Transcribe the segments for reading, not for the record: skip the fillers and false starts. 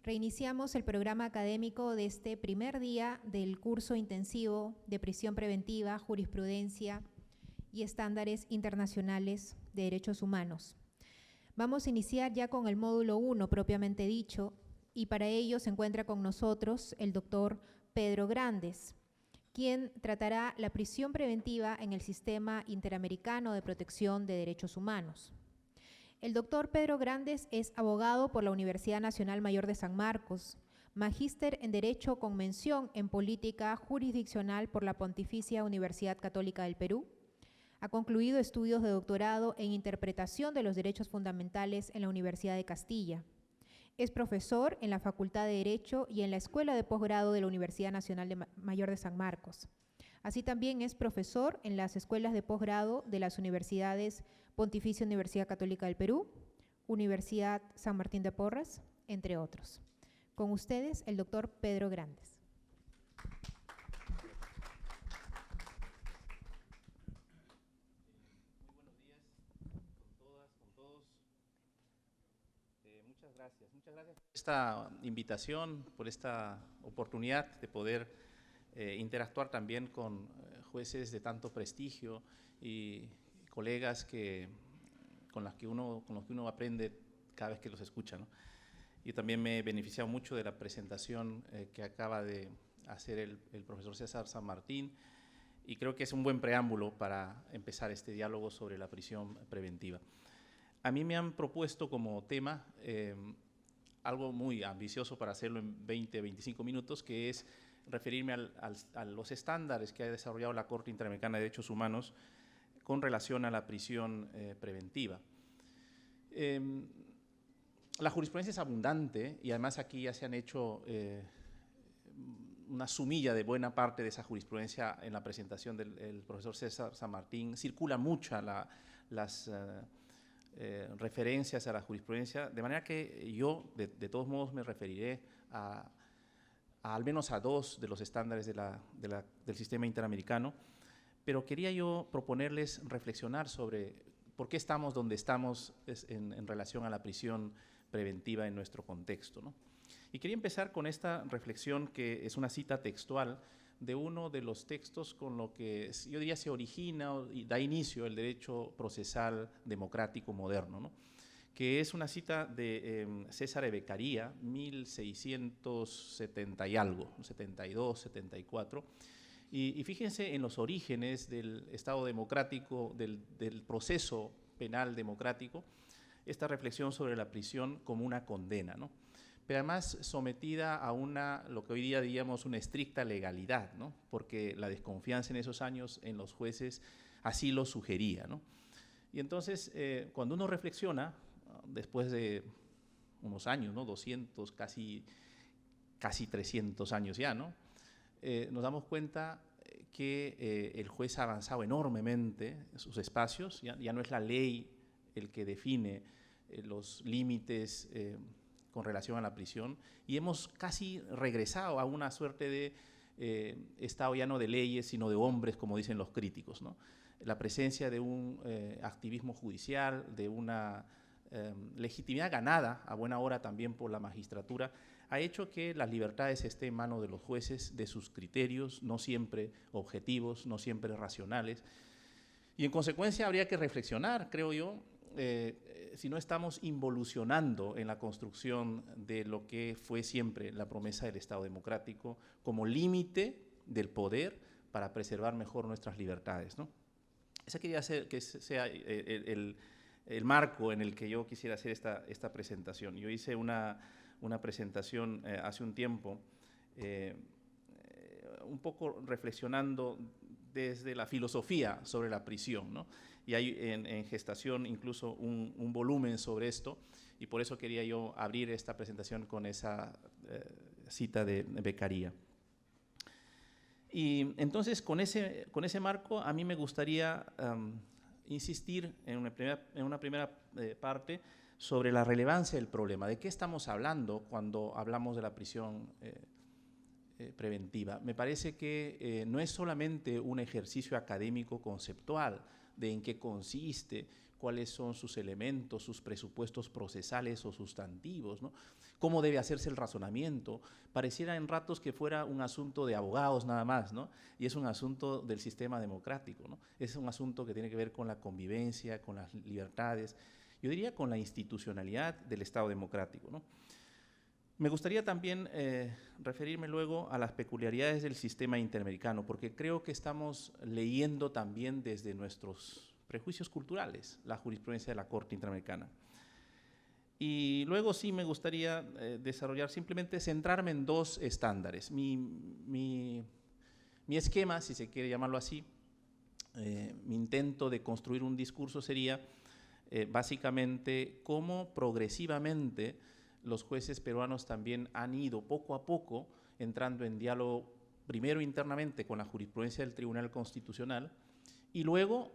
Reiniciamos el programa académico de este primer día del curso intensivo de prisión preventiva, jurisprudencia y estándares internacionales de derechos humanos. Vamos a iniciar ya con el módulo 1 propiamente dicho, y para ello se encuentra con nosotros el doctor Pedro Grandes, quien tratará la prisión preventiva en el Sistema Interamericano de Protección de Derechos Humanos. El doctor Pedro Grandes es abogado por la Universidad Nacional Mayor de San Marcos, magíster en Derecho con mención en Política Jurisdiccional por la Pontificia Universidad Católica del Perú. Ha concluido estudios de doctorado en Interpretación de los Derechos Fundamentales en la Universidad de Castilla. Es profesor en la Facultad de Derecho y en la Escuela de Posgrado de la Universidad Nacional Mayor de San Marcos. Así también es profesor en las escuelas de posgrado de las universidades Pontificia Universidad Católica del Perú, Universidad San Martín de Porres, entre otros. Con ustedes, el doctor Pedro Grandes. Muy buenos días con todas, con todos. Muchas gracias por esta invitación, por esta oportunidad de poder interactuar también con jueces de tanto prestigio y colegas con los que uno aprende cada vez que los escucha, ¿no? Yo también me he beneficiado mucho de la presentación que acaba de hacer el profesor César San Martín, y creo que es un buen preámbulo para empezar este diálogo sobre la prisión preventiva. A mí me han propuesto como tema algo muy ambicioso para hacerlo en 20-25 minutos, que es referirme a los estándares que ha desarrollado la Corte Interamericana de Derechos Humanos con relación a la prisión preventiva. La jurisprudencia es abundante y además aquí ya se han hecho una sumilla de buena parte de esa jurisprudencia en la presentación del profesor César San Martín. Circula mucha las referencias a la jurisprudencia, de manera que yo de todos modos me referiré al menos a dos de los estándares del sistema interamericano, pero quería yo proponerles reflexionar sobre por qué estamos donde estamos en relación a la prisión preventiva en nuestro contexto, ¿no? Y quería empezar con esta reflexión, que es una cita textual de uno de los textos con lo que yo diría se origina y da inicio el derecho procesal democrático moderno, ¿no? Que es una cita de César Beccaria, 1670 y algo, 72, 74, y fíjense en los orígenes del Estado democrático, del proceso penal democrático, esta reflexión sobre la prisión como una condena, ¿no? Pero además sometida a lo que hoy día diríamos una estricta legalidad, ¿no? Porque la desconfianza en esos años en los jueces así lo sugería, ¿no? Y entonces, cuando uno reflexiona, después de unos años, ¿no? 200, casi 300 años ya, ¿no? Nos damos cuenta que el juez ha avanzado enormemente en sus espacios, ya no es la ley el que define los límites con relación a la prisión, y hemos casi regresado a una suerte de estado ya no de leyes, sino de hombres, como dicen los críticos, ¿no? La presencia de un activismo judicial, de una legitimidad ganada a buena hora también por la magistratura, ha hecho que las libertades estén en manos de los jueces, de sus criterios, no siempre objetivos, no siempre racionales. Y en consecuencia habría que reflexionar, creo yo, si no estamos involucionando en la construcción de lo que fue siempre la promesa del Estado democrático como límite del poder para preservar mejor nuestras libertades, ¿no? Ese quería ser que sea el marco en el que yo quisiera hacer esta presentación. Yo hice una presentación hace un tiempo, un poco reflexionando desde la filosofía sobre la prisión, ¿no? Y hay en gestación incluso un volumen sobre esto, y por eso quería yo abrir esta presentación con esa cita de Beccaria. Y entonces, con ese marco, a mí me gustaría insistir en una primera parte sobre la relevancia del problema. ¿De qué estamos hablando cuando hablamos de la prisión preventiva? Me parece que no es solamente un ejercicio académico conceptual de en qué consiste, cuáles son sus elementos, sus presupuestos procesales o sustantivos, ¿no? Cómo debe hacerse el razonamiento. Pareciera en ratos que fuera un asunto de abogados nada más, ¿no? Y es un asunto del sistema democrático, ¿no? Es un asunto que tiene que ver con la convivencia, con las libertades, yo diría con la institucionalidad del Estado democrático, ¿no? Me gustaría también referirme luego a las peculiaridades del sistema interamericano, porque creo que estamos leyendo también desde nuestros prejuicios culturales la jurisprudencia de la Corte Interamericana. Y luego sí me gustaría desarrollar, simplemente centrarme en dos estándares. Mi esquema, si se quiere llamarlo así, mi intento de construir un discurso sería básicamente cómo progresivamente los jueces peruanos también han ido poco a poco entrando en diálogo, primero internamente con la jurisprudencia del Tribunal Constitucional y luego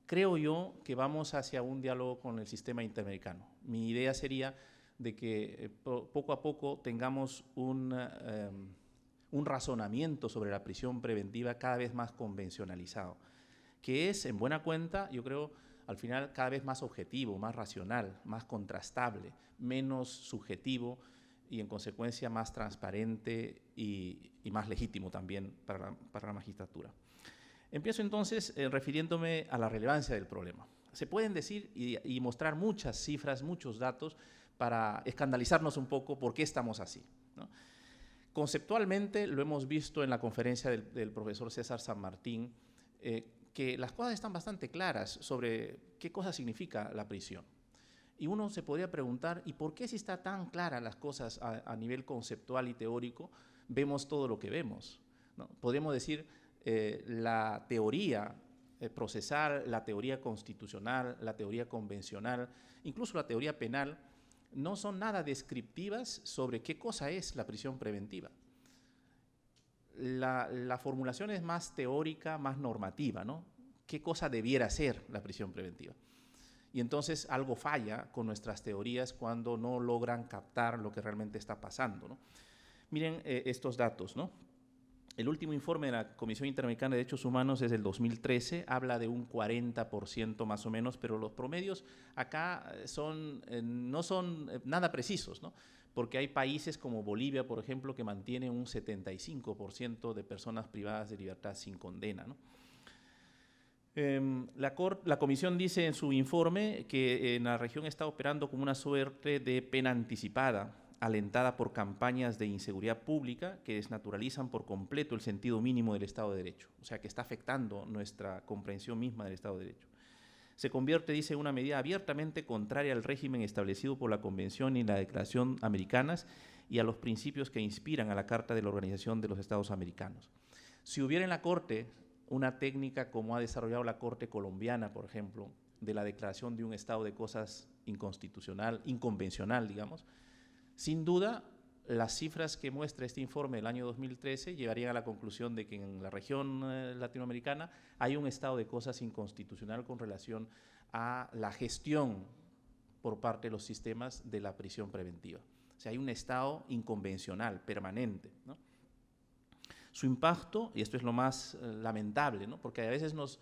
creo yo que vamos hacia un diálogo con el sistema interamericano. Mi idea sería de que poco a poco tengamos un razonamiento sobre la prisión preventiva cada vez más convencionalizado, que es, en buena cuenta, yo creo, al final cada vez más objetivo, más racional, más contrastable, menos subjetivo y en consecuencia más transparente y más legítimo también para la magistratura. Empiezo entonces refiriéndome a la relevancia del problema. Se pueden decir y mostrar muchas cifras, muchos datos para escandalizarnos un poco por qué estamos así, ¿no? Conceptualmente lo hemos visto en la conferencia del profesor César San Martín, que las cosas están bastante claras sobre qué cosa significa la prisión. Y uno se podría preguntar, ¿y por qué si está tan claras las cosas a nivel conceptual y teórico, vemos todo lo que vemos, ¿no? Podríamos decir, la teoría procesal, la teoría constitucional, la teoría convencional, incluso la teoría penal, no son nada descriptivas sobre qué cosa es la prisión preventiva. La formulación es más teórica, más normativa, ¿no? ¿Qué cosa debiera ser la prisión preventiva? Y entonces algo falla con nuestras teorías cuando no logran captar lo que realmente está pasando, ¿no? Miren estos datos, ¿no? El último informe de la Comisión Interamericana de Derechos Humanos es del 2013, habla de un 40% más o menos, pero los promedios acá no son nada precisos, ¿no? Porque hay países como Bolivia, por ejemplo, que mantiene un 75% de personas privadas de libertad sin condena, ¿no? La Comisión dice en su informe que en la región está operando como una suerte de pena anticipada, alentada por campañas de inseguridad pública que desnaturalizan por completo el sentido mínimo del Estado de Derecho, o sea que está afectando nuestra comprensión misma del Estado de Derecho. Se convierte, dice, en una medida abiertamente contraria al régimen establecido por la Convención y la Declaración Americanas y a los principios que inspiran a la Carta de la Organización de los Estados Americanos. Si hubiera en la Corte una técnica como ha desarrollado la Corte colombiana, por ejemplo, de la declaración de un estado de cosas inconstitucional, inconvencional, digamos, sin duda, las cifras que muestra este informe del año 2013 llevarían a la conclusión de que en la región latinoamericana hay un estado de cosas inconstitucional con relación a la gestión por parte de los sistemas de la prisión preventiva. O sea, hay un estado inconvencional, permanente, ¿no? Su impacto, y esto es lo más lamentable, ¿no? Porque a veces los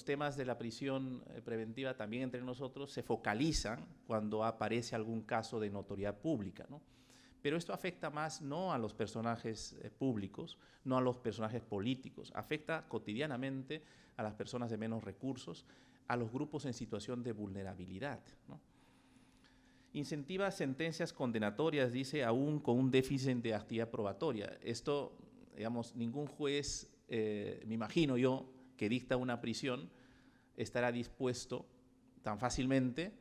temas de la prisión preventiva también entre nosotros se focalizan cuando aparece algún caso de notoriedad pública, ¿no? Pero esto afecta más no a los personajes públicos, no a los personajes políticos, afecta cotidianamente a las personas de menos recursos, a los grupos en situación de vulnerabilidad, ¿no? Incentiva sentencias condenatorias, dice, aún con un déficit de actividad probatoria. Esto, digamos, ningún juez, me imagino yo, que dicta una prisión, estará dispuesto tan fácilmente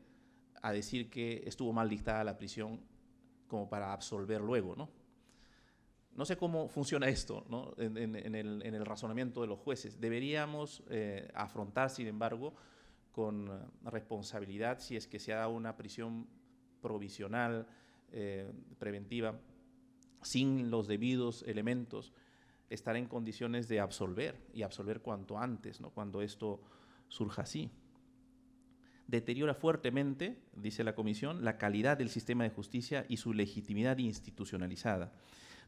a decir que estuvo mal dictada la prisión como para absolver luego, ¿no? No sé cómo funciona esto, ¿no? en el razonamiento de los jueces. Deberíamos afrontar, sin embargo, con responsabilidad si es que se ha dado una prisión provisional, preventiva, sin los debidos elementos, estar en condiciones de absolver y absolver cuanto antes, ¿no? Cuando esto surja así. Deteriora fuertemente, dice la Comisión, la calidad del sistema de justicia y su legitimidad institucionalizada.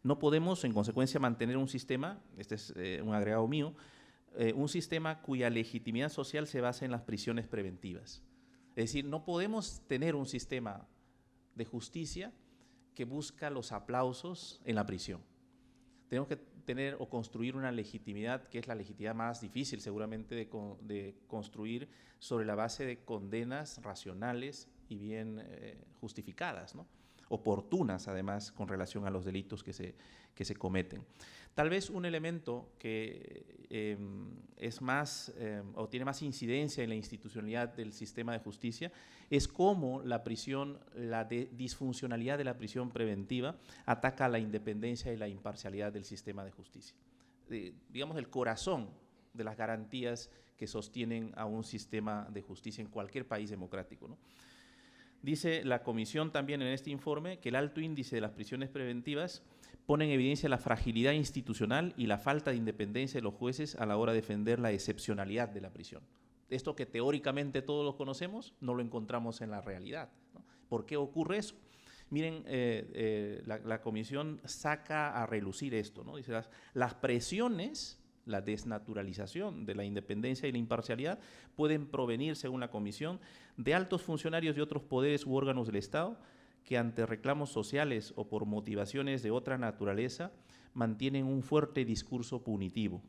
No podemos, en consecuencia, mantener un sistema, este es un agregado mío, un sistema cuya legitimidad social se basa en las prisiones preventivas. Es decir, no podemos tener un sistema de justicia que busca los aplausos en la prisión. Tenemos que tener o construir una legitimidad, que es la legitimidad más difícil seguramente de construir, sobre la base de condenas racionales y bien justificadas, ¿no? Oportunas además con relación a los delitos que se cometen. Tal vez un elemento que es más o tiene más incidencia en la institucionalidad del sistema de justicia es cómo la prisión, la disfuncionalidad de la prisión preventiva ataca a la independencia y la imparcialidad del sistema de justicia. Digamos, el corazón de las garantías que sostienen a un sistema de justicia en cualquier país democrático, ¿no? Dice la Comisión también en este informe que el alto índice de las prisiones preventivas pone en evidencia la fragilidad institucional y la falta de independencia de los jueces a la hora de defender la excepcionalidad de la prisión. Esto que teóricamente todos lo conocemos, no lo encontramos en la realidad, ¿no? ¿Por qué ocurre eso? Miren, la Comisión saca a relucir esto, ¿no? Dice, las presiones, la desnaturalización de la independencia y la imparcialidad pueden provenir, según la Comisión, de altos funcionarios de otros poderes u órganos del Estado que ante reclamos sociales o por motivaciones de otra naturaleza mantienen un fuerte discurso punitivo,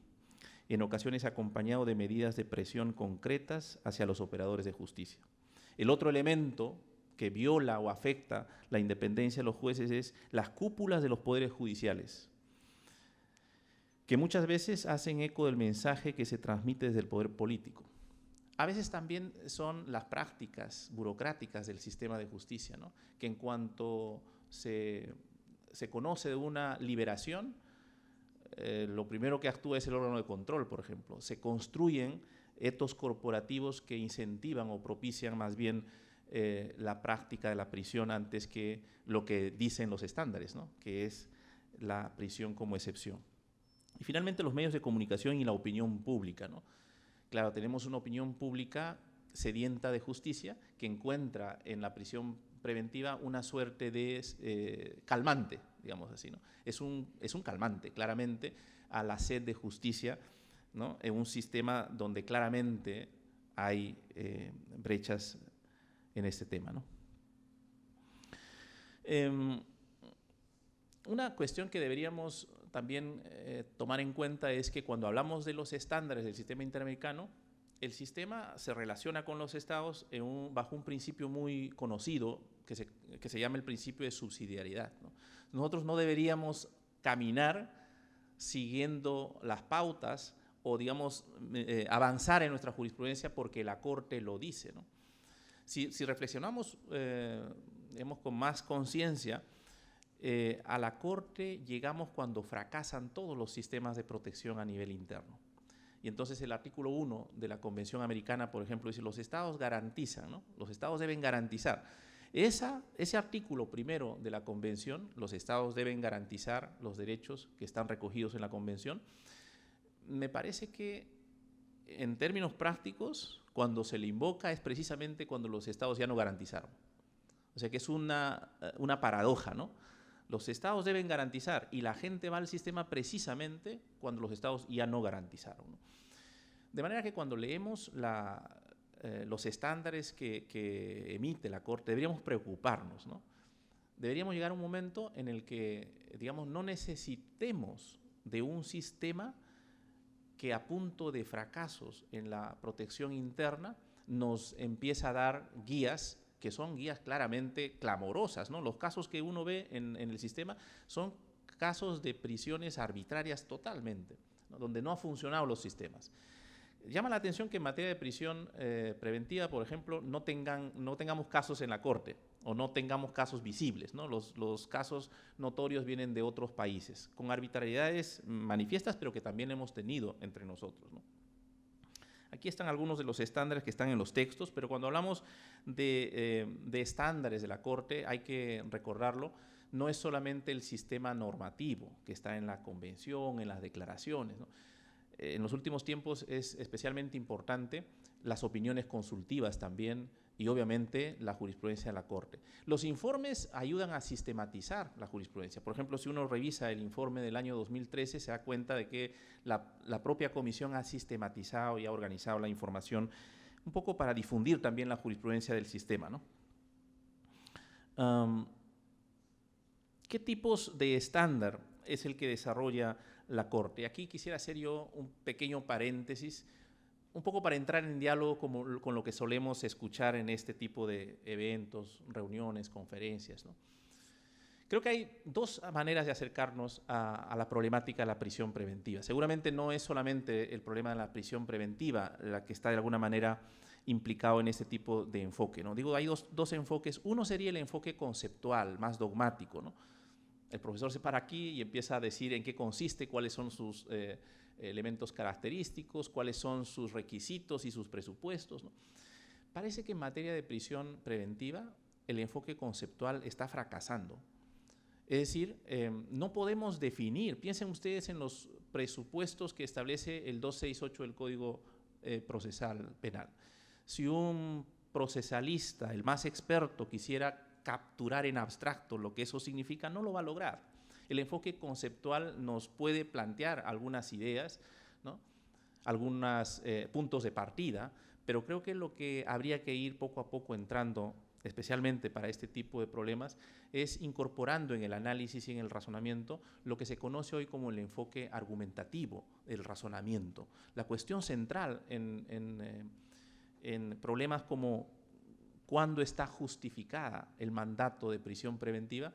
en ocasiones acompañado de medidas de presión concretas hacia los operadores de justicia. El otro elemento que viola o afecta la independencia de los jueces es las cúpulas de los poderes judiciales, que muchas veces hacen eco del mensaje que se transmite desde el poder político. A veces también son las prácticas burocráticas del sistema de justicia, ¿no? Que en cuanto se conoce de una liberación, lo primero que actúa es el órgano de control, por ejemplo. Se construyen etos corporativos que incentivan o propician más bien la práctica de la prisión antes que lo que dicen los estándares, ¿no? Que es la prisión como excepción. Y finalmente los medios de comunicación y la opinión pública, ¿no? Claro, tenemos una opinión pública sedienta de justicia que encuentra en la prisión preventiva una suerte de calmante, digamos así, ¿no? Es un calmante, claramente, a la sed de justicia, ¿no? En un sistema donde claramente hay brechas en este tema, ¿no? Una cuestión que deberíamos también tomar en cuenta es que cuando hablamos de los estándares del sistema interamericano, el sistema se relaciona con los estados bajo un principio muy conocido que se llama el principio de subsidiariedad, ¿no? Nosotros no deberíamos caminar siguiendo las pautas o, digamos, avanzar en nuestra jurisprudencia porque la Corte lo dice, ¿no? Si reflexionamos con más conciencia, a la Corte llegamos cuando fracasan todos los sistemas de protección a nivel interno. Y entonces el artículo 1 de la Convención Americana, por ejemplo, dice los estados garantizan, ¿no? Los estados deben garantizar. Ese artículo primero de la Convención, los estados deben garantizar los derechos que están recogidos en la Convención, me parece que en términos prácticos, cuando se le invoca es precisamente cuando los estados ya no garantizaron. O sea que es una paradoja, ¿no? Los estados deben garantizar y la gente va al sistema precisamente cuando los estados ya no garantizaron, ¿no? De manera que cuando leemos los estándares que emite la Corte, deberíamos preocuparnos, ¿no? Deberíamos llegar a un momento en el que, digamos, no necesitemos de un sistema que a punto de fracasos en la protección interna nos empieza a dar guías que son guías claramente clamorosas, ¿no? Los casos que uno ve en el sistema son casos de prisiones arbitrarias totalmente, ¿no? Donde no han funcionado los sistemas. Llama la atención que en materia de prisión preventiva, por ejemplo, no tengamos casos en la Corte o no tengamos casos visibles, ¿no? Los casos notorios vienen de otros países, con arbitrariedades manifiestas, pero que también hemos tenido entre nosotros, ¿no? Aquí están algunos de los estándares que están en los textos, pero cuando hablamos de estándares de la Corte, hay que recordarlo, no es solamente el sistema normativo que está en la Convención, en las declaraciones, ¿no? En los últimos tiempos es especialmente importante las opiniones consultivas también y obviamente la jurisprudencia de la Corte. Los informes ayudan a sistematizar la jurisprudencia. Por ejemplo, si uno revisa el informe del año 2013, se da cuenta de que la propia comisión ha sistematizado y ha organizado la información un poco para difundir también la jurisprudencia del sistema, ¿no? ¿Qué tipos de estándar es el que desarrolla la Corte? Aquí quisiera hacer yo un pequeño paréntesis, un poco para entrar en diálogo con lo que solemos escuchar en este tipo de eventos, reuniones, conferencias, ¿no? Creo que hay dos maneras de acercarnos a la problemática de la prisión preventiva. Seguramente no es solamente el problema de la prisión preventiva la que está de alguna manera implicado en este tipo de enfoque, ¿no? Digo, hay dos enfoques. Uno sería el enfoque conceptual, más dogmático, ¿no? El profesor se para aquí y empieza a decir en qué consiste, cuáles son sus elementos característicos, cuáles son sus requisitos y sus presupuestos, ¿no? Parece que en materia de prisión preventiva el enfoque conceptual está fracasando. Es decir, no podemos definir, piensen ustedes en los presupuestos que establece el 268 del Código Procesal Penal. Si un procesalista, el más experto, quisiera capturar en abstracto lo que eso significa, no lo va a lograr. El enfoque conceptual nos puede plantear algunas ideas, ¿no? Algunos puntos de partida, pero creo que lo que habría que ir poco a poco entrando, especialmente para este tipo de problemas, es incorporando en el análisis y en el razonamiento lo que se conoce hoy como el enfoque argumentativo del razonamiento. La cuestión central en problemas como cuándo está justificada el mandato de prisión preventiva,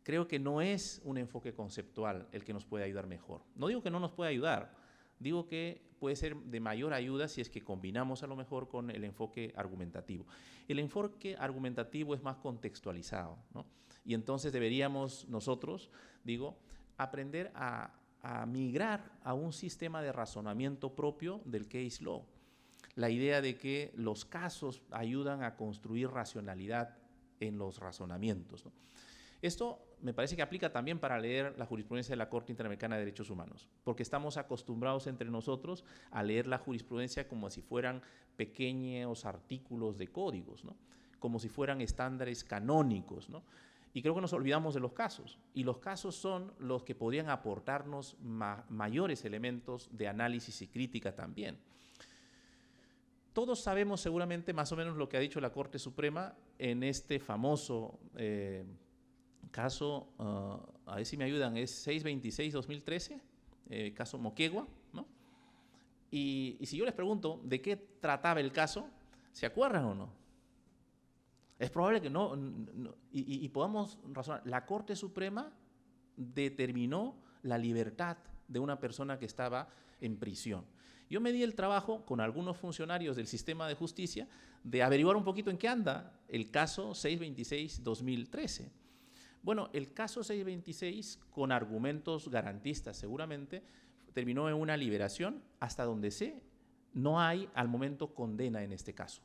creo que no es un enfoque conceptual el que nos puede ayudar mejor. No digo que no nos pueda ayudar, digo que puede ser de mayor ayuda si es que combinamos a lo mejor con el enfoque argumentativo. El enfoque argumentativo es más contextualizado, ¿no? Y entonces deberíamos nosotros, digo, aprender a migrar a un sistema de razonamiento propio del case law. La idea de que los casos ayudan a construir racionalidad en los razonamientos, ¿no? Esto me parece que aplica también para leer la jurisprudencia de la Corte Interamericana de Derechos Humanos, porque estamos acostumbrados entre nosotros a leer la jurisprudencia como si fueran pequeños artículos de códigos, ¿no? Como si fueran estándares canónicos, ¿no? Y creo que nos olvidamos de los casos, y los casos son los que podrían aportarnos mayores elementos de análisis y crítica también. Todos sabemos seguramente más o menos lo que ha dicho la Corte Suprema en este famoso caso, a ver si me ayudan, es 626-2013, caso Moquegua, ¿no? Y si yo les pregunto de qué trataba el caso, ¿se acuerdan o no? Es probable que no y podamos razonar. La Corte Suprema determinó la libertad de una persona que estaba en prisión. Yo me di el trabajo con algunos funcionarios del sistema de justicia de averiguar un poquito en qué anda el caso 626-2013. Bueno, el caso 626, con argumentos garantistas seguramente, terminó en una liberación. Hasta donde sé, no hay al momento condena en este caso.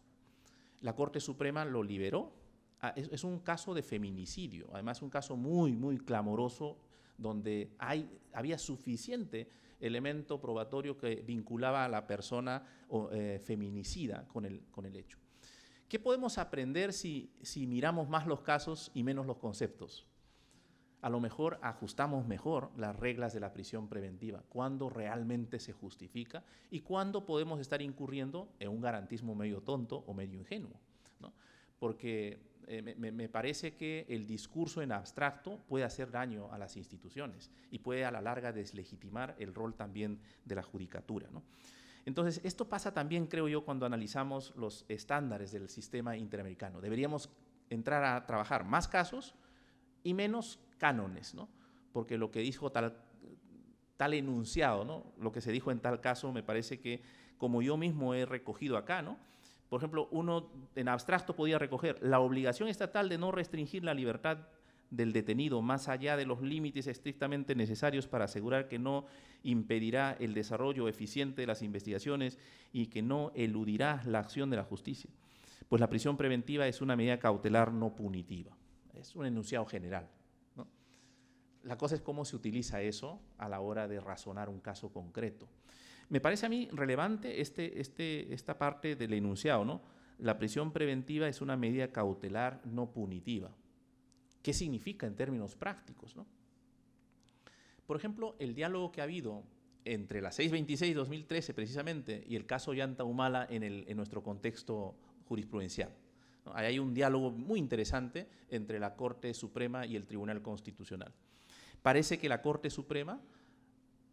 La Corte Suprema lo liberó. Es un caso de feminicidio, además un caso muy, muy clamoroso, donde había suficiente elemento probatorio que vinculaba a la persona feminicida con el hecho. ¿Qué podemos aprender si miramos más los casos y menos los conceptos? A lo mejor ajustamos mejor las reglas de la prisión preventiva, cuándo realmente se justifica y cuándo podemos estar incurriendo en un garantismo medio tonto o medio ingenuo, ¿no? Porque me parece que el discurso en abstracto puede hacer daño a las instituciones y puede a la larga deslegitimar el rol también de la judicatura, ¿no? Entonces, esto pasa también, creo yo, cuando analizamos los estándares del sistema interamericano. Deberíamos entrar a trabajar más casos y menos cánones, ¿no? Porque lo que dijo tal enunciado, ¿no? Lo que se dijo en tal caso, me parece que, como yo mismo he recogido acá, ¿no? Por ejemplo, uno en abstracto podía recoger la obligación estatal de no restringir la libertad del detenido más allá de los límites estrictamente necesarios para asegurar que no impedirá el desarrollo eficiente de las investigaciones y que no eludirá la acción de la justicia. Pues la prisión preventiva es una medida cautelar no punitiva. Es un enunciado general, ¿no? La cosa es cómo se utiliza eso a la hora de razonar un caso concreto. Me parece a mí relevante esta parte del enunciado, ¿no? la prisión preventiva es una medida cautelar no punitiva. ¿Qué significa en términos prácticos, no? Por ejemplo, el diálogo que ha habido entre la 626-2013 precisamente y el caso Ollanta Humala en nuestro contexto jurisprudencial, ¿no? Ahí hay un diálogo muy interesante entre la Corte Suprema y el Tribunal Constitucional. Parece que la Corte Suprema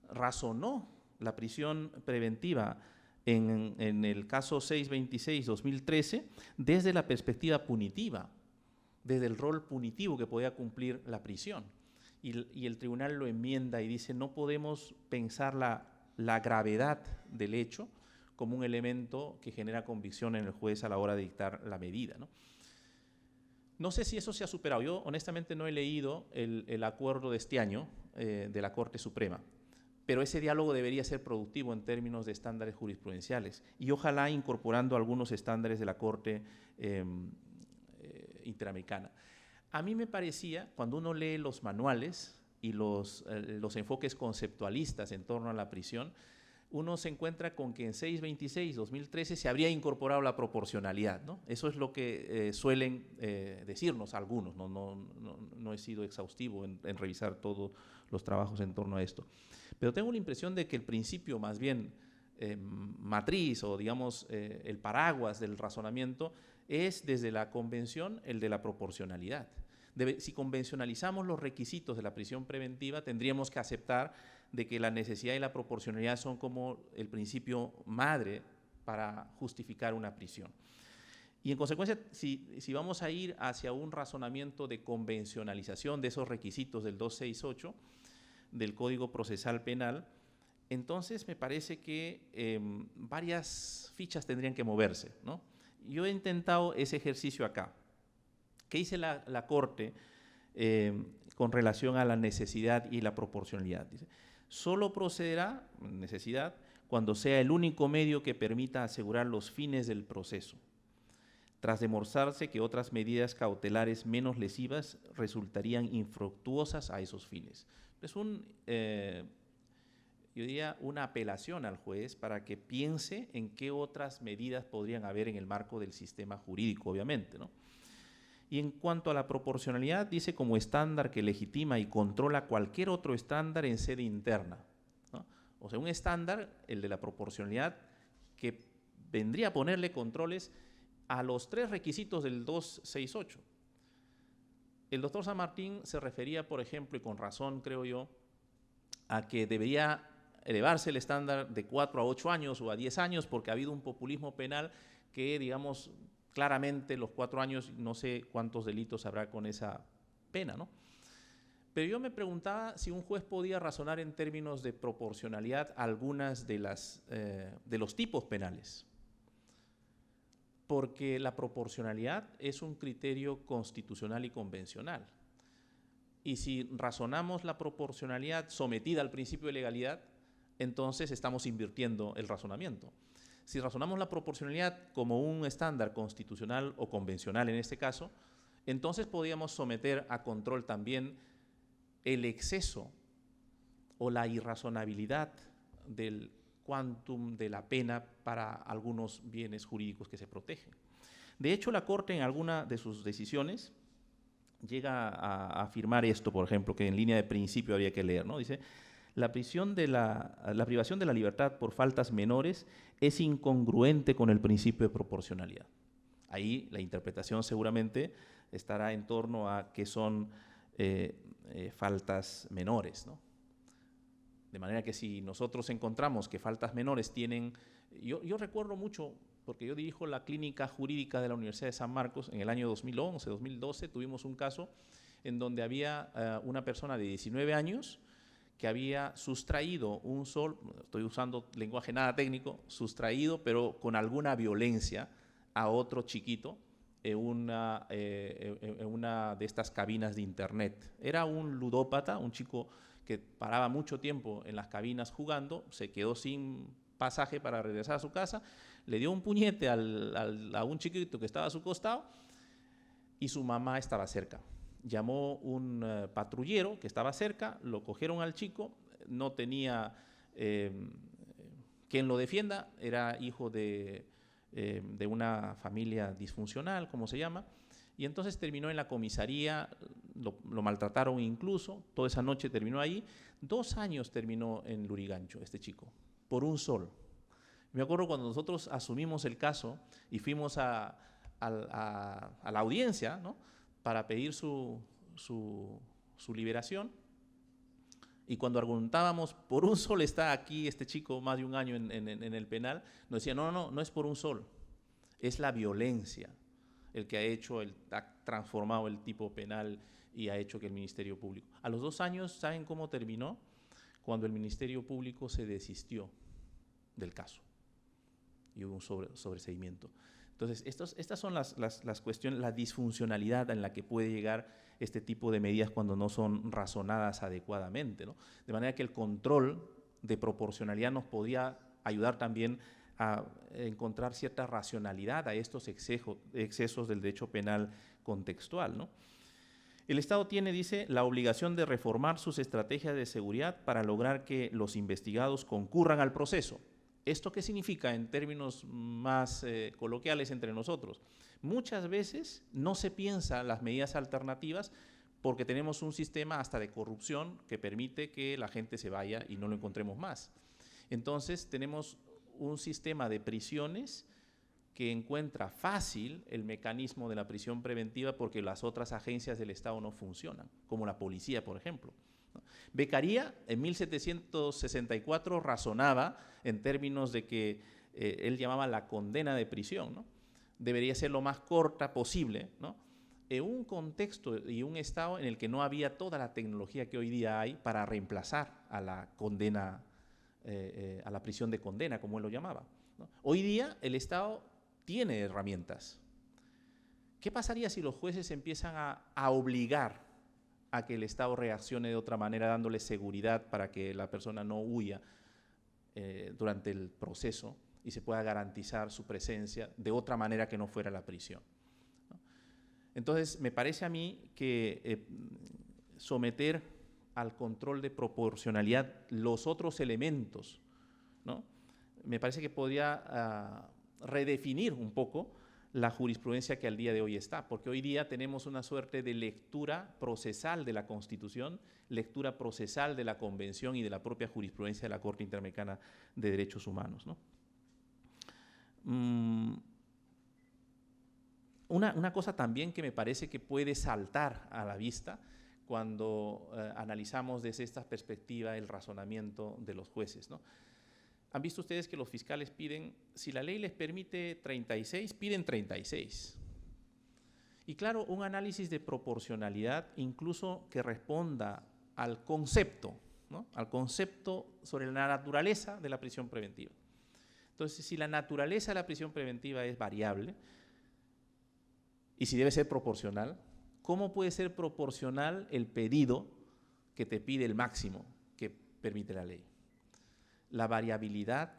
razonó la prisión preventiva en el caso 626-2013 desde la perspectiva punitiva, desde el rol punitivo que podía cumplir la prisión. Y el tribunal lo enmienda y dice, no podemos pensar la gravedad del hecho como un elemento que genera convicción en el juez a la hora de dictar la medida, ¿no? No sé si eso se ha superado. Yo honestamente no he leído el acuerdo de este año de la Corte Suprema, pero ese diálogo debería ser productivo en términos de estándares jurisprudenciales y ojalá incorporando algunos estándares de la Corte Interamericana. A mí me parecía, cuando uno lee los manuales y los enfoques conceptualistas en torno a la prisión, uno se encuentra con que en 626-2013 se habría incorporado la proporcionalidad, ¿no? Eso es lo que suelen decirnos algunos, no he sido exhaustivo en revisar todos los trabajos en torno a esto. Pero tengo la impresión de que el principio más bien matriz o digamos el paraguas del razonamiento es desde la convención el de la proporcionalidad. Si convencionalizamos los requisitos de la prisión preventiva, tendríamos que aceptar de que la necesidad y la proporcionalidad son como el principio madre para justificar una prisión. Y en consecuencia, si vamos a ir hacia un razonamiento de convencionalización de esos requisitos del 268 del Código Procesal Penal, entonces me parece que varias fichas tendrían que moverse, ¿no? Yo he intentado ese ejercicio acá. ¿Qué dice la Corte con relación a la necesidad y la proporcionalidad? Dice, solo procederá, necesidad, cuando sea el único medio que permita asegurar los fines del proceso, tras demostrarse que otras medidas cautelares menos lesivas resultarían infructuosas a esos fines. Es yo diría una apelación al juez para que piense en qué otras medidas podrían haber en el marco del sistema jurídico, obviamente, ¿no? Y en cuanto a la proporcionalidad, dice como estándar que legitima y controla cualquier otro estándar en sede interna, ¿no? O sea, un estándar, el de la proporcionalidad, que vendría a ponerle controles a los tres requisitos del 268. El doctor San Martín se refería, por ejemplo, y con razón creo yo, a que debería elevarse el estándar de 4 a 8 años o a 10 años porque ha habido un populismo penal que, digamos, claramente los 4 años, no sé cuántos delitos habrá con esa pena, ¿no? Pero yo me preguntaba si un juez podía razonar en términos de proporcionalidad algunas de los tipos penales. Porque la proporcionalidad es un criterio constitucional y convencional. Y si razonamos la proporcionalidad sometida al principio de legalidad, entonces estamos invirtiendo el razonamiento. Si razonamos la proporcionalidad como un estándar constitucional o convencional en este caso, entonces podríamos someter a control también el exceso o la irrazonabilidad del quantum de la pena para algunos bienes jurídicos que se protegen. De hecho, la Corte en alguna de sus decisiones llega a afirmar esto, por ejemplo, que en línea de principio había que leer, ¿no? Dice, la privación de la libertad por faltas menores es incongruente con el principio de proporcionalidad. Ahí la interpretación seguramente estará en torno a qué son faltas menores, ¿no? De manera que si nosotros encontramos que faltas menores tienen… Yo recuerdo mucho, porque yo dirijo la clínica jurídica de la Universidad de San Marcos, en el año 2011, 2012, tuvimos un caso en donde había una persona de 19 años que había sustraído un sol, estoy usando lenguaje nada técnico, sustraído, pero con alguna violencia a otro chiquito en una de estas cabinas de internet. Era un ludópata, un chico que paraba mucho tiempo en las cabinas jugando, se quedó sin pasaje para regresar a su casa, le dio un puñete a un chiquito que estaba a su costado y su mamá estaba cerca. Llamó un patrullero que estaba cerca, lo cogieron al chico, no tenía quien lo defienda, era hijo de de una familia disfuncional, como se llama, y entonces terminó en la comisaría, lo maltrataron incluso, toda esa noche terminó ahí. 2 años terminó en Lurigancho este chico, por un sol. Me acuerdo cuando nosotros asumimos el caso y fuimos a la audiencia, ¿no?, para pedir su liberación, y cuando argumentábamos, por un sol está aquí este chico más de un año en el penal, nos decían, no es por un sol, es la violencia el que ha transformado el tipo penal y ha hecho que el Ministerio Público. A los 2 años, ¿saben cómo terminó? Cuando el Ministerio Público se desistió del caso y hubo un sobreseimiento. Entonces, estas son las cuestiones, la disfuncionalidad en la que puede llegar este tipo de medidas cuando no son razonadas adecuadamente, ¿no? De manera que el control de proporcionalidad nos podría ayudar también a encontrar cierta racionalidad a estos excesos del derecho penal contextual, ¿no? El Estado tiene, dice, la obligación de reformar sus estrategias de seguridad para lograr que los investigados concurran al proceso. ¿Esto qué significa en términos más coloquiales entre nosotros? Muchas veces no se piensa las medidas alternativas porque tenemos un sistema hasta de corrupción que permite que la gente se vaya y no lo encontremos más. Entonces tenemos un sistema de prisiones que encuentra fácil el mecanismo de la prisión preventiva porque las otras agencias del Estado no funcionan, como la policía, por ejemplo. Beccaria, en 1764, razonaba en términos de que él llamaba la condena de prisión, ¿no? Debería ser lo más corta posible, ¿no?, en un contexto y un Estado en el que no había toda la tecnología que hoy día hay para reemplazar a la condena, a la prisión de condena, como él lo llamaba, ¿no? Hoy día el Estado tiene herramientas. ¿Qué pasaría si los jueces empiezan a obligar a que el Estado reaccione de otra manera, dándole seguridad para que la persona no huya durante el proceso y se pueda garantizar su presencia de otra manera que no fuera la prisión, ¿no? Entonces, me parece a mí que someter al control de proporcionalidad los otros elementos, ¿no?, me parece que podría redefinir un poco la jurisprudencia que al día de hoy está, porque hoy día tenemos una suerte de lectura procesal de la Constitución, lectura procesal de la Convención y de la propia jurisprudencia de la Corte Interamericana de Derechos Humanos, ¿no? Una cosa también que me parece que puede saltar a la vista cuando analizamos desde esta perspectiva el razonamiento de los jueces, ¿no? Han visto ustedes que los fiscales piden, si la ley les permite 36, piden 36. Y claro, un análisis de proporcionalidad, incluso que responda al concepto, ¿no?, al concepto sobre la naturaleza de la prisión preventiva. Entonces, si la naturaleza de la prisión preventiva es variable y si debe ser proporcional, ¿cómo puede ser proporcional el pedido que te pide el máximo que permite la ley? La variabilidad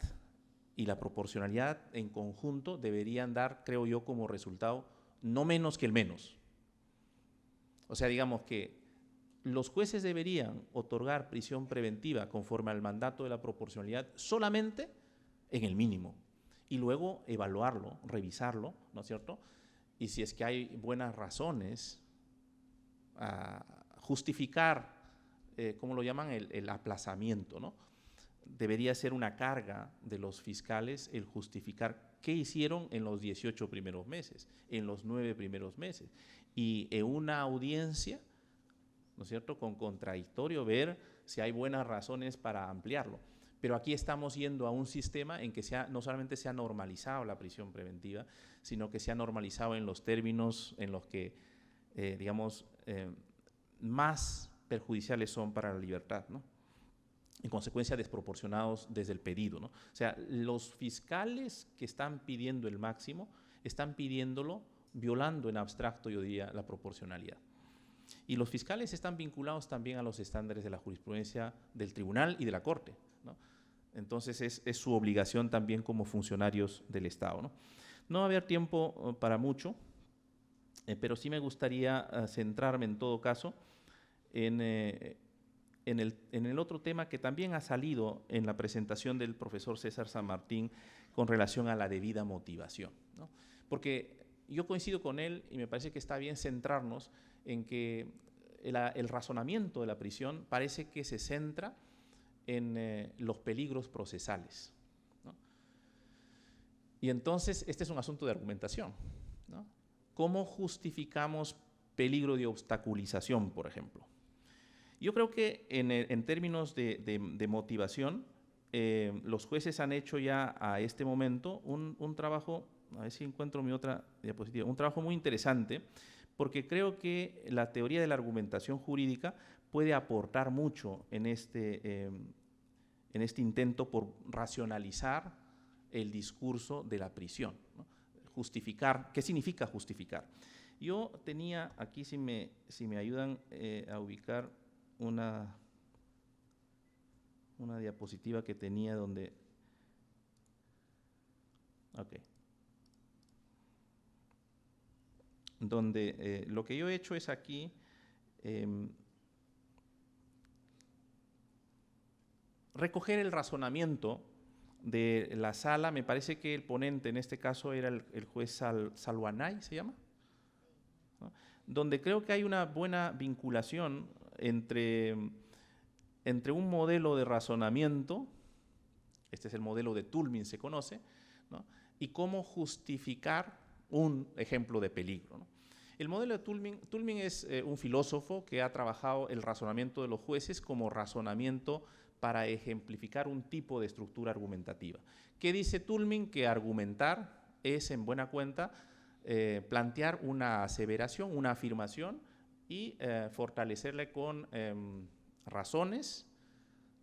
y la proporcionalidad en conjunto deberían dar, creo yo, como resultado no menos que el menos. O sea, digamos que los jueces deberían otorgar prisión preventiva conforme al mandato de la proporcionalidad solamente en el mínimo y luego evaluarlo, revisarlo, ¿no es cierto? Y si es que hay buenas razones a justificar, ¿cómo lo llaman?, el aplazamiento, ¿no? Debería ser una carga de los fiscales el justificar qué hicieron en los 18 primeros meses, en los 9 primeros meses. Y en una audiencia, ¿no es cierto?, con contradictorio, ver si hay buenas razones para ampliarlo. Pero aquí estamos yendo a un sistema en que no solamente se ha normalizado la prisión preventiva, sino que se ha normalizado en los términos en los que, más perjudiciales son para la libertad, ¿no? En consecuencia, desproporcionados desde el pedido, ¿no? O sea, los fiscales que están pidiendo el máximo están pidiéndolo violando en abstracto, yo diría, la proporcionalidad. Y los fiscales están vinculados también a los estándares de la jurisprudencia del tribunal y de la Corte, ¿no? Entonces, es su obligación también como funcionarios del Estado, ¿no? No va a haber tiempo para mucho, pero sí me gustaría centrarme en todo caso en el otro tema que también ha salido en la presentación del profesor César San Martín, con relación a la debida motivación, ¿no? Porque yo coincido con él y me parece que está bien centrarnos en que el razonamiento de la prisión parece que se centra en los peligros procesales, ¿no? Y entonces este es un asunto de argumentación, ¿no? ¿Cómo justificamos peligro de obstaculización, por ejemplo? Yo creo que en términos de motivación, los jueces han hecho ya a este momento un trabajo, a ver si encuentro mi otra diapositiva, un trabajo muy interesante, porque creo que la teoría de la argumentación jurídica puede aportar mucho en este intento por racionalizar el discurso de la prisión, ¿no? Justificar, ¿qué significa justificar? Yo tenía aquí, si me ayudan a ubicar una diapositiva que tenía donde… Ok. Donde lo que yo he hecho es aquí recoger el razonamiento de la sala. Me parece que el ponente en este caso era el juez Salwanay, ¿se llama? ¿No? Donde creo que hay una buena vinculación entre un modelo de razonamiento, este es el modelo de Toulmin, se conoce, ¿no? Y cómo justificar un ejemplo de peligro, ¿no? El modelo de Toulmin es un filósofo que ha trabajado el razonamiento de los jueces como razonamiento para ejemplificar un tipo de estructura argumentativa. ¿Qué dice Toulmin? Que argumentar es, en buena cuenta, plantear una aseveración, una afirmación y fortalecerle con razones,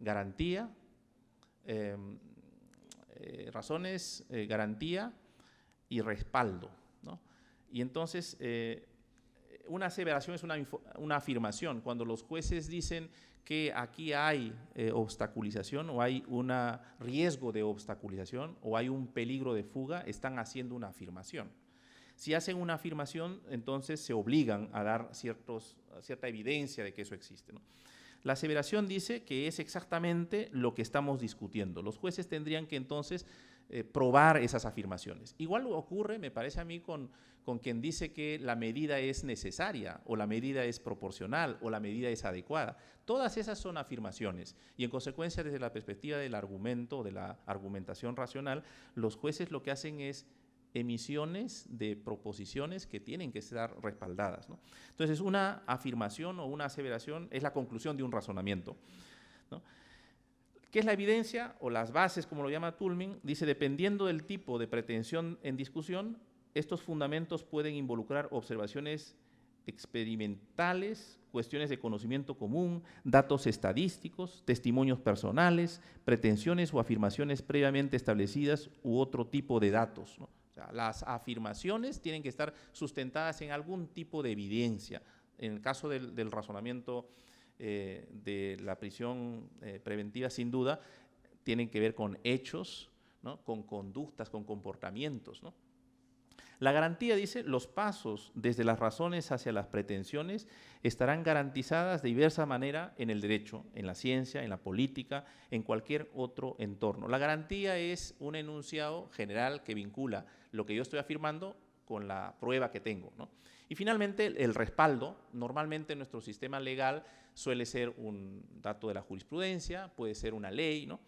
garantía, garantía y respaldo, ¿no? Y entonces, una aseveración es una afirmación. Cuando los jueces dicen que aquí hay obstaculización o hay un riesgo de obstaculización o hay un peligro de fuga, están haciendo una afirmación. Si hacen una afirmación, entonces se obligan a dar cierta evidencia de que eso existe, ¿no? La aseveración dice que es exactamente lo que estamos discutiendo. Los jueces tendrían que entonces probar esas afirmaciones. Igual ocurre, me parece a mí, con quien dice que la medida es necesaria o la medida es proporcional o la medida es adecuada. Todas esas son afirmaciones y en consecuencia, desde la perspectiva del argumento, de la argumentación racional, los jueces lo que hacen es emisiones de proposiciones que tienen que estar respaldadas, ¿no? Entonces, una afirmación o una aseveración es la conclusión de un razonamiento, ¿no? ¿Qué es la evidencia o las bases, como lo llama Toulmin? Dice, dependiendo del tipo de pretensión en discusión, estos fundamentos pueden involucrar observaciones experimentales, cuestiones de conocimiento común, datos estadísticos, testimonios personales, pretensiones o afirmaciones previamente establecidas u otro tipo de datos, ¿no? O sea, las afirmaciones tienen que estar sustentadas en algún tipo de evidencia. En el caso del razonamiento de la prisión preventiva, sin duda, tienen que ver con hechos, ¿no? Con conductas, con comportamientos, ¿no? La garantía dice, los pasos desde las razones hacia las pretensiones estarán garantizadas de diversa manera en el derecho, en la ciencia, en la política, en cualquier otro entorno. La garantía es un enunciado general que vincula lo que yo estoy afirmando con la prueba que tengo, ¿no? Y finalmente, el respaldo, normalmente en nuestro sistema legal suele ser un dato de la jurisprudencia, puede ser una ley, ¿no?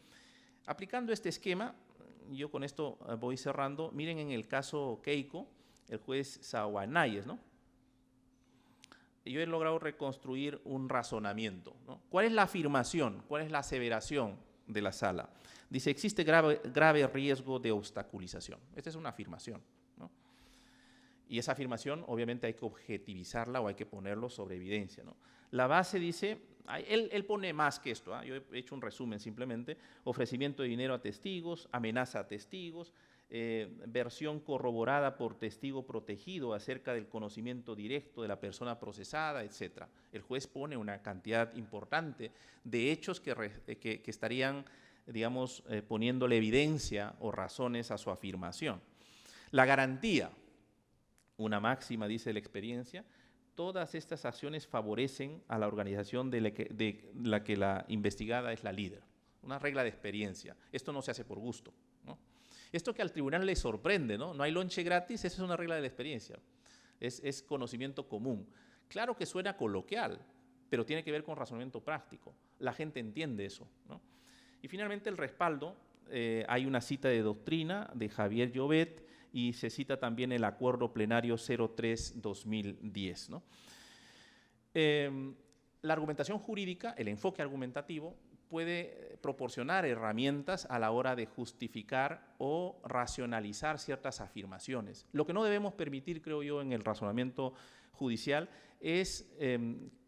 Aplicando este esquema, yo con esto voy cerrando. Miren en el caso Keiko, el juez Sawanayes, ¿no? Yo he logrado reconstruir un razonamiento, ¿no? ¿Cuál es la afirmación? ¿Cuál es la aseveración de la sala? Dice, existe grave riesgo de obstaculización. Esta es una afirmación, ¿no? Y esa afirmación, obviamente, hay que objetivizarla o hay que ponerlo sobre evidencia, ¿no? La base dice, él pone más que esto, ¿eh? Yo he hecho un resumen simplemente: ofrecimiento de dinero a testigos, amenaza a testigos, versión corroborada por testigo protegido acerca del conocimiento directo de la persona procesada, etc. El juez pone una cantidad importante de hechos que estarían, digamos, poniéndole evidencia o razones a su afirmación. La garantía, una máxima, dice la experiencia: todas estas acciones favorecen a la organización de la que la investigada es la líder. Una regla de experiencia. Esto no se hace por gusto, ¿no? Esto que al tribunal le sorprende, ¿no? No hay lonche gratis, esa es una regla de la experiencia. Es conocimiento común. Claro que suena coloquial, pero tiene que ver con razonamiento práctico. La gente entiende eso, ¿no? Y finalmente el respaldo, hay una cita de doctrina de Javier Llobet y se cita también el acuerdo plenario 03-2010, ¿no? La argumentación jurídica, el enfoque argumentativo, puede proporcionar herramientas a la hora de justificar o racionalizar ciertas afirmaciones. Lo que no debemos permitir, creo yo, en el razonamiento judicial es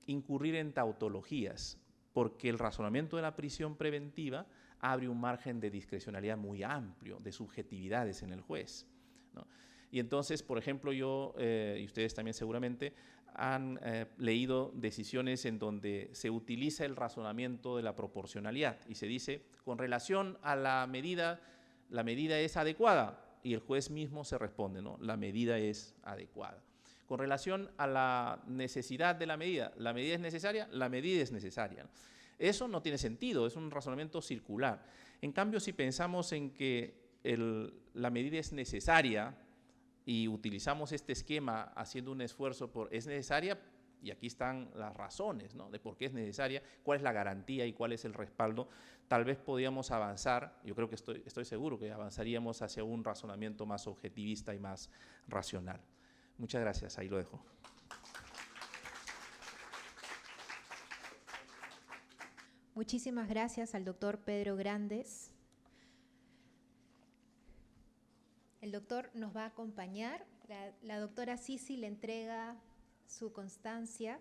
incurrir en tautologías, porque el razonamiento de la prisión preventiva abre un margen de discrecionalidad muy amplio, de subjetividades en el juez, ¿no? Y entonces, por ejemplo, yo, y ustedes también seguramente, han leído decisiones en donde se utiliza el razonamiento de la proporcionalidad y se dice, con relación a la medida es adecuada, y el juez mismo se responde, ¿no? La medida es adecuada. Con relación a la necesidad de la medida es necesaria, la medida es necesaria, ¿no? Eso no tiene sentido, es un razonamiento circular. En cambio, si pensamos en que la medida es necesaria y utilizamos este esquema haciendo un esfuerzo por es necesaria, y aquí están las razones, ¿no?, de por qué es necesaria, cuál es la garantía y cuál es el respaldo, tal vez podíamos avanzar, yo creo que estoy seguro que avanzaríamos hacia un razonamiento más objetivista y más racional. Muchas gracias, ahí lo dejo. Muchísimas gracias al doctor Pedro Grandes. El doctor nos va a acompañar. La doctora Sisi le entrega su constancia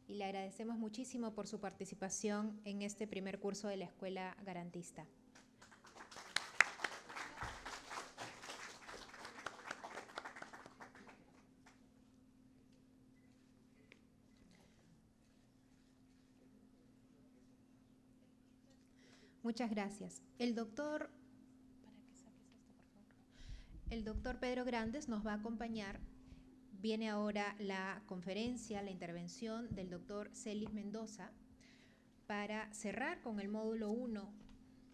y le agradecemos muchísimo por su participación en este primer curso de la Escuela Garantista. Muchas gracias. El doctor Pedro Grandes nos va a acompañar. Viene ahora la conferencia, la intervención del doctor Celis Mendoza para cerrar con el módulo 1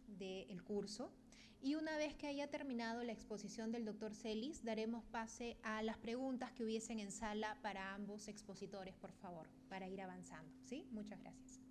del curso. Y una vez que haya terminado la exposición del doctor Celis, daremos pase a las preguntas que hubiesen en sala para ambos expositores, por favor, para ir avanzando, ¿sí? Muchas gracias.